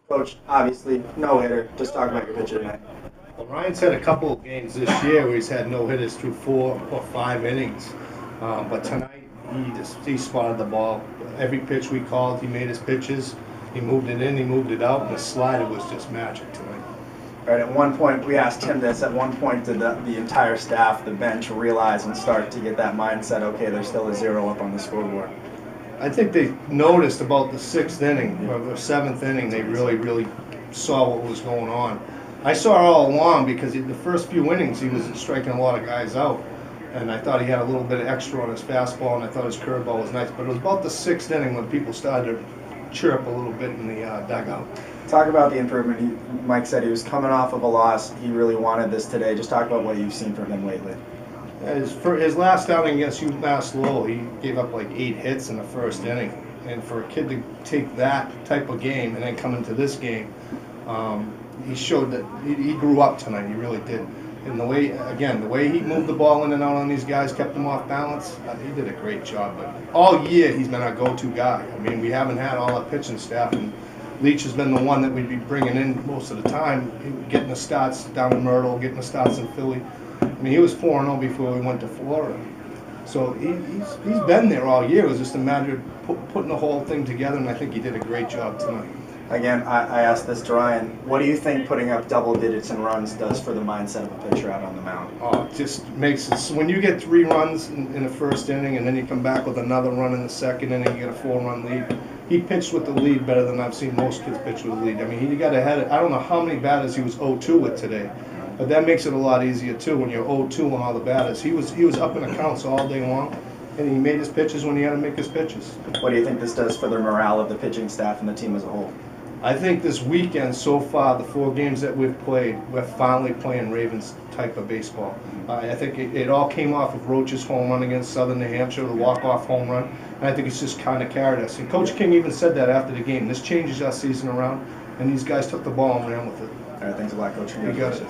Coach, obviously, no hitter. Just talk about your pitcher tonight. Well, Ryan's had a couple of games this year where he's had no hitters through 4 or 5 innings, but tonight he spotted the ball. Every pitch we called, he made his pitches. He moved it in, he moved it out, and the slider was just magic tonight. All right, at one point, we asked him this. At one point, did the entire staff, the bench, realize and start to get that mindset? Okay, there's still a 0 up on the scoreboard. I think they noticed about the 6th inning or the 7th inning. They really saw what was going on. I saw all along because the first few innings he was striking a lot of guys out, and I thought he had a little bit of extra on his fastball, and I thought his curveball was nice. But it was about the 6th inning when people started to chirp a little bit in the dugout. Talk about the improvement. Mike said he was coming off of a loss. He really wanted this today. Just talk about what you've seen from him lately. For his last outing against UMass Lowell, he gave up like 8 hits in the first inning. And for a kid to take that type of game and then come into this game, he showed that he grew up tonight. He really did. And the way he moved the ball in and out on these guys, kept them off balance, he did a great job. But all year he's been our go-to guy. I mean, we haven't had all our pitching staff, and Leach has been the one that we'd be bringing in most of the time, getting the starts down in Myrtle, getting the starts in Philly. I mean, he was 4-0 before we went to Florida. So he's been there all year. It was just a matter of putting the whole thing together, and I think he did a great job tonight. Again, I asked this to Ryan. What do you think putting up double digits in runs does for the mindset of a pitcher out on the mound? Oh, it just makes it, when you get 3 runs in the first inning and then you come back with another run in the second inning, you get a 4-run lead. He pitched with the lead better than I've seen most kids pitch with the lead. I mean, he got ahead. I don't know how many batters he was 0-2 with today, but that makes it a lot easier too when you're 0-2 on all the batters. He was up in accounts all day long, and he made his pitches when he had to make his pitches. What do you think this does for the morale of the pitching staff and the team as a whole? I think this weekend, so far, the 4 games that we've played, we're finally playing Ravens type of baseball. I think it all came off of Roach's home run against Southern New Hampshire, the walk-off home run, and I think it's just kind of carried us. And Coach King even said that after the game. This changes our season around, and these guys took the ball and ran with it. All right, thanks a lot, Coach. You got it.